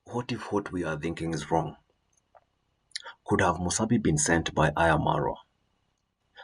What if what we are thinking is wrong? Could have Mosabi been sent by Ayamaro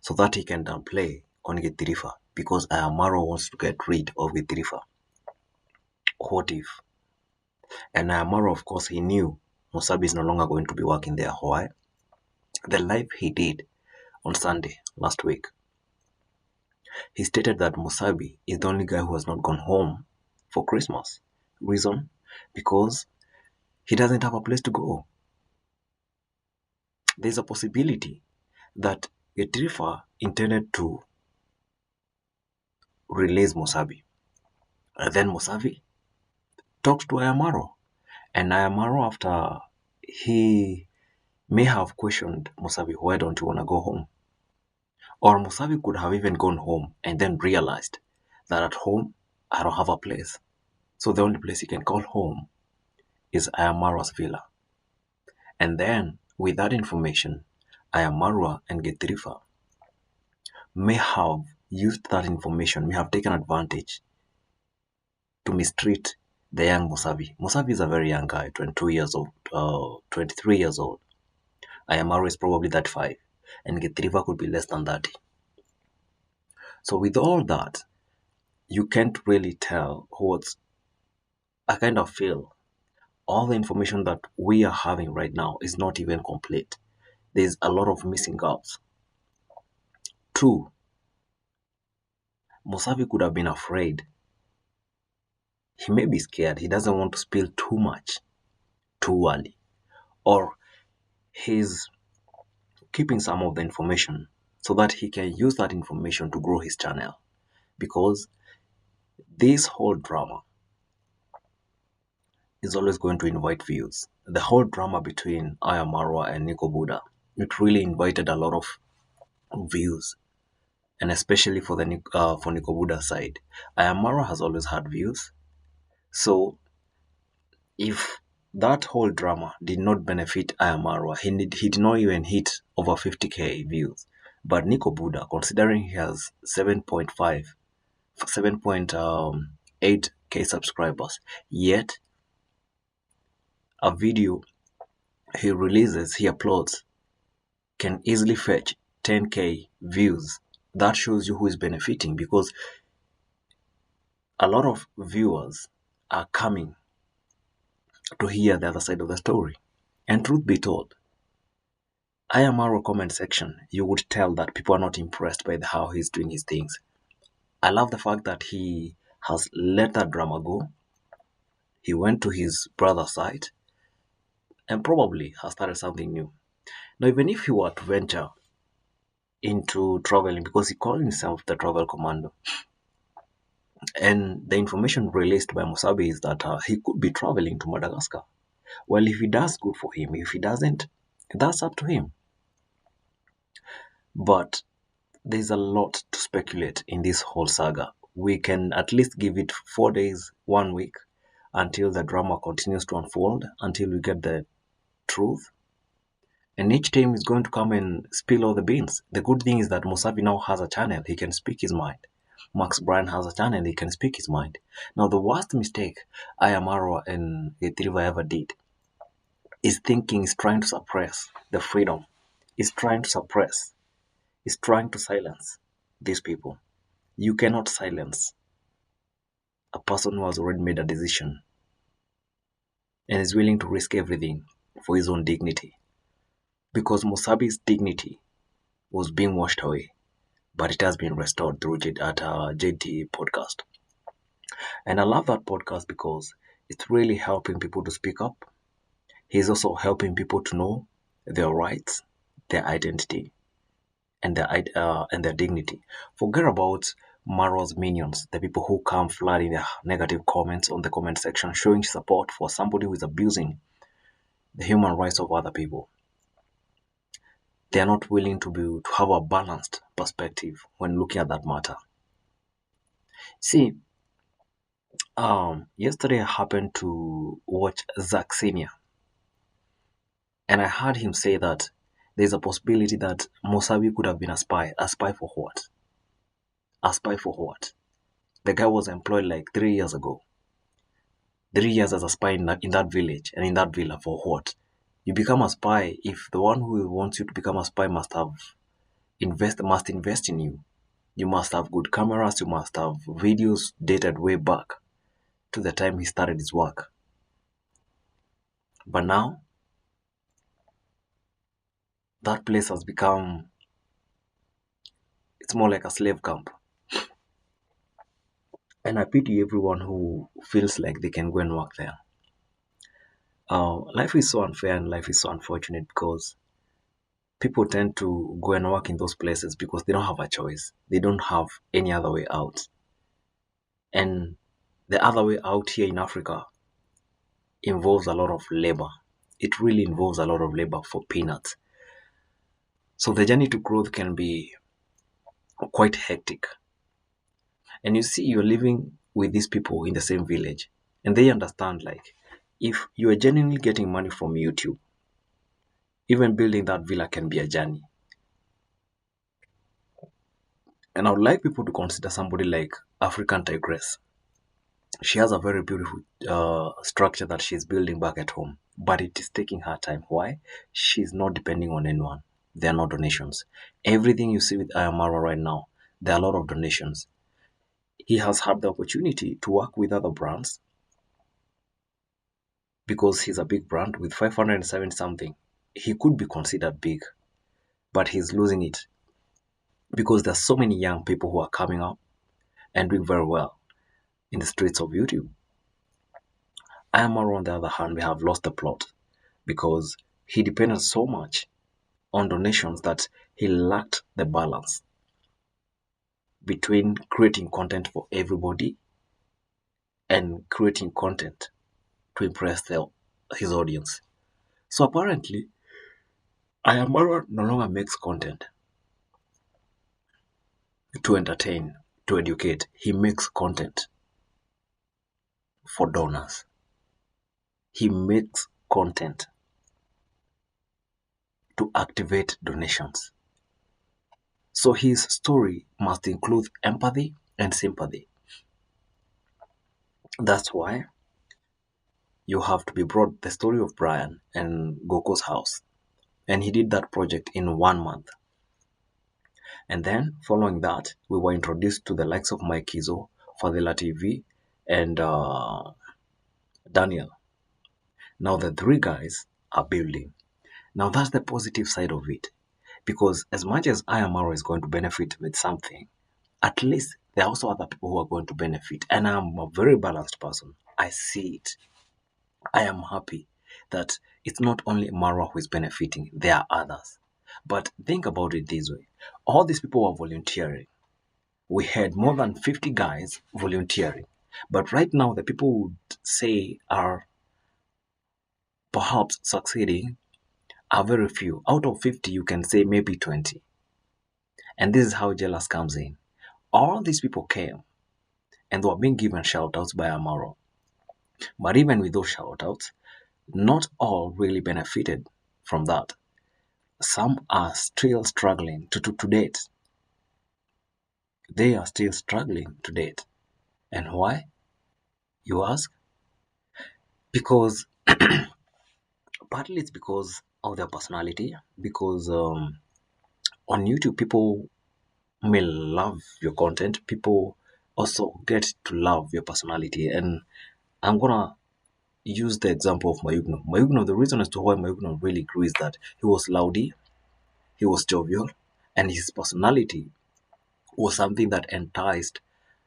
so that he can downplay on Githirifa because Ayamaro wants to get rid of Githirifa? What if? And Ayamaro, of course, he knew Mosabi is no longer going to be working there. Why? The live he did on Sunday last week, he stated that Mosabi is the only guy who has not gone home for Christmas. Reason? Because he doesn't have a place to go. There's a possibility that Githirifa intended to release Mosabi. And then Mosabi talks to Ayamaro. And Ayamaro, after he may have questioned Mosabi, why don't you want to go home? Or Mosabi could have even gone home and then realized that at home, I don't have a place. So the only place he can call home is Ayamaro's villa. And then, with that information, Ayamaro and Githirifa may have used that information, may have taken advantage to mistreat the young Mosabi. Mosabi is a very young guy, 22 years old, 23 years old. Ayamaro is probably that 5, and Githirifa could be less than 30. So with all that, you can't really tell what's, I kind of feel all the information that we are having right now is not even complete. There's a lot of missing gaps. 2, Mosabi could have been afraid. He may be scared. He doesn't want to spill too much too early. Or he's keeping some of the information so that he can use that information to grow his channel. Because this whole drama is always going to invite views. The whole drama between Ayamaro and Nico Buddha, it really invited a lot of views. And especially for Nico Buddha side. Ayamaro has always had views. So if that whole drama did not benefit Ayamaro, he did not even hit over 50k views. But Nico Buddha, considering he has 7.8k subscribers, yet a video he releases, he uploads, can easily fetch 10k views. That shows you who is benefiting, because a lot of viewers are coming to hear the other side of the story. And truth be told, Ayamaro comment section, you would tell that people are not impressed by how he's doing his things. I love the fact that he has let that drama go. He went to his brother's side and probably has started something new. Now, even if he were to venture into traveling, because he called himself the travel commando, and the information released by Mosabi is that he could be traveling to Madagascar. Well, if he does, good for him. If he doesn't, that's up to him. But there's a lot to speculate in this whole saga. We can at least give it 4 days, 1 week, until the drama continues to unfold, until we get the truth. And each time is going to come and spill all the beans. The good thing is that Mosabi now has a channel. He can speak his mind. Max Bryan has a channel. He can speak his mind. Now, the worst mistake Ayamaro and Githirifa ever did is trying to suppress the freedom. Is trying to suppress. Is trying to silence these people. You cannot silence a person who has already made a decision and is willing to risk everything for his own dignity. Because Mosabi's dignity was being washed away, but it has been restored through JT podcast. And I love that podcast because it's really helping people to speak up. He's also helping people to know their rights, their identity, and their dignity. Forget about Maro's minions, the people who come flooding their negative comments on the comment section, showing support for somebody who is abusing the human rights of other people. They are not willing to have a balanced perspective when looking at that matter. See, yesterday I happened to watch Zack Senior, and I heard him say that there's a possibility that Mosabi could have been a spy. A spy for what? A spy for what? The guy was employed like 3 years ago. 3 years as a spy in that village and in that villa for what? You become a spy if the one who wants you to become a spy must invest in you. You must have good cameras, you must have videos dated way back to the time he started his work. But now that place has become, it's more like a slave camp. And I pity everyone who feels like they can go and work there. Life is so unfair and life is so unfortunate because people tend to go and work in those places because they don't have a choice. They don't have any other way out. And the other way out here in Africa involves a lot of labor. It really involves a lot of labor for peanuts. So the journey to growth can be quite hectic. And you see, you're living with these people in the same village, and they understand like if you are genuinely getting money from YouTube, even building that villa can be a journey. And I would like people to consider somebody like African Tigress. She has a very beautiful structure that she's building back at home, but it is taking her time. Why? She's not depending on anyone. There are no donations. Everything you see with Ayamara right now, there are a lot of donations. He has had the opportunity to work with other brands because he's a big brand with 570 something. He could be considered big, but he's losing it because there's so many young people who are coming up and doing very well in the streets of YouTube. Ayamara, on the other hand, we have lost the plot because he depended so much on donations that he lacked the balance between creating content for everybody and creating content to impress his audience. So apparently, Ayamara no longer makes content to entertain, to educate. He makes content for donors. He makes content to activate donations. So his story must include empathy and sympathy. That's why you have to be brought the story of Brian and Goko's house. And he did that project in 1 month. And then, following that, we were introduced to the likes of Mike Kizo, Fadela TV, and Daniel. Now the three guys are building. Now that's the positive side of it. Because as much as Ayamaro is going to benefit with something, at least there are also other people who are going to benefit. And I'm a very balanced person. I see it. I am happy that it's not only Marwa who is benefiting, there are others. But think about it this way. All these people are volunteering. We had more than 50 guys volunteering. But right now, the people who would say are perhaps succeeding are very few. Out of 50, you can say maybe 20. And this is how jealous comes in. All these people came and they were being given shout outs by Amaro. But even with those shout outs, not all really benefited from that. Some are still struggling to date. They are still struggling to date. And why? You ask? Because partly it's because of their personality. Because on YouTube, people may love your content. People also get to love your personality. And I'm gonna use the example of Mayugno. Mayugno, the reason as to why Mayugno really grew is that he was loudy, he was jovial, and his personality was something that enticed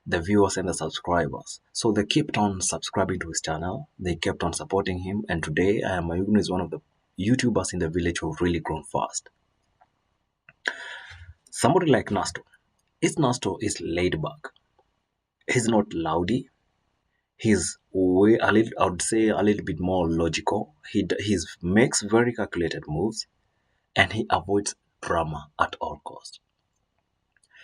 the viewers and the subscribers. So they kept on subscribing to his channel, they kept on supporting him, and today Mayugno is one of the YouTubers in the village who have really grown fast. Somebody like Nasto. Nasto is laid back. He's not loudy. He's way a little, I would say, a little bit more logical. He makes very calculated moves, and he avoids drama at all costs.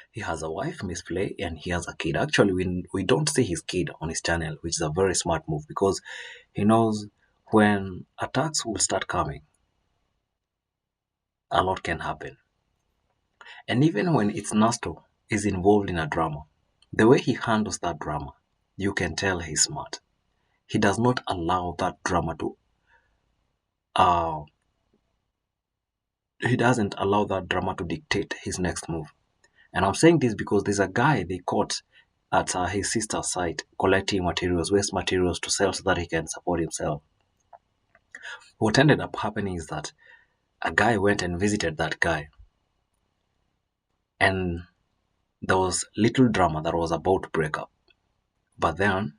He has a wife, Miss Play, and he has a kid. Actually, we don't see his kid on his channel, which is a very smart move because he knows when attacks will start coming, a lot can happen. And even when it's Nasto is involved in a drama, the way he handles that drama, you can tell he's smart. he does not allow that drama to uh he doesn't allow that drama to dictate his next move. And I'm saying this because there's a guy they caught at his sister's site collecting materials, waste materials to sell so that he can support himself. What ended up happening is that a guy went and visited that guy, and there was little drama that was about to break up. But then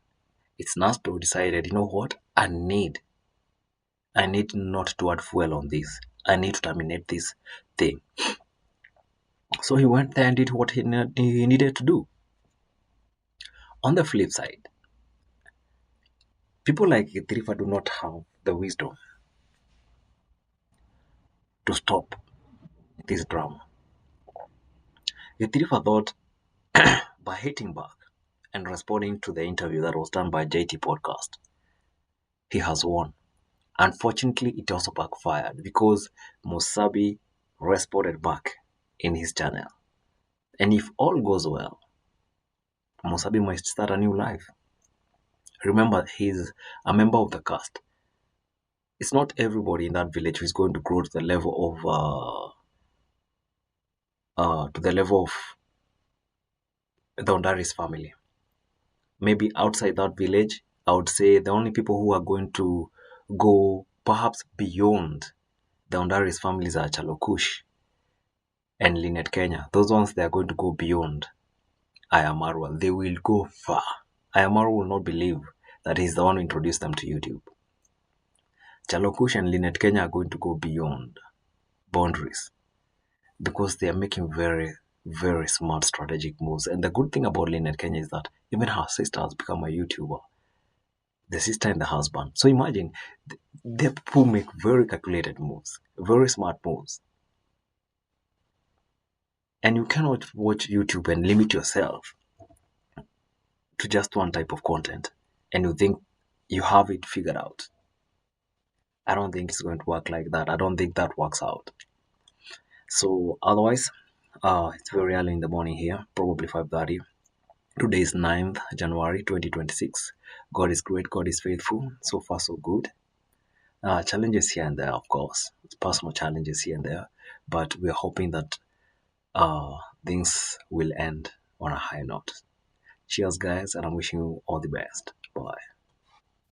it's Nasto decided, you know what? I need not to add fuel on this. I need to terminate this thing. So he went there and did what he needed to do. On the flip side, people like Itrifa do not have the wisdom to stop this drama. Itrifa thought by hitting back and responding to the interview that was done by JT Podcast, he has won. Unfortunately, it also backfired because Mosabi responded back in his channel. And if all goes well, Mosabi might start a new life. Remember, he's a member of the cast. It's not everybody in that village who is going to grow to the level of the Ondaris family. Maybe outside that village, I would say the only people who are going to go perhaps beyond the Ondaris families are Chalokush and Linet Kenya. Those ones, they are going to go beyond Ayamarwa. They will go far. Ayamarwa will not believe that he's the one who introduced them to YouTube. Chalokush and Linet Kenya are going to go beyond boundaries because they are making very, very smart strategic moves. And the good thing about Linet Kenya is that even her sister has become a YouTuber. The sister and the husband. So imagine, the people make very calculated moves, very smart moves. And you cannot watch YouTube and limit yourself to just one type of content and you think you have it figured out. I don't think it's going to work like that. I don't think that works out. So otherwise, it's very early in the morning here, probably 5:30. Today is 9th January 2026. God is great, God is faithful. So far, so good. Challenges here and there, of course. It's personal challenges here and there. But we're hoping that things will end on a high note. Cheers, guys, and I'm wishing you all the best. Bye.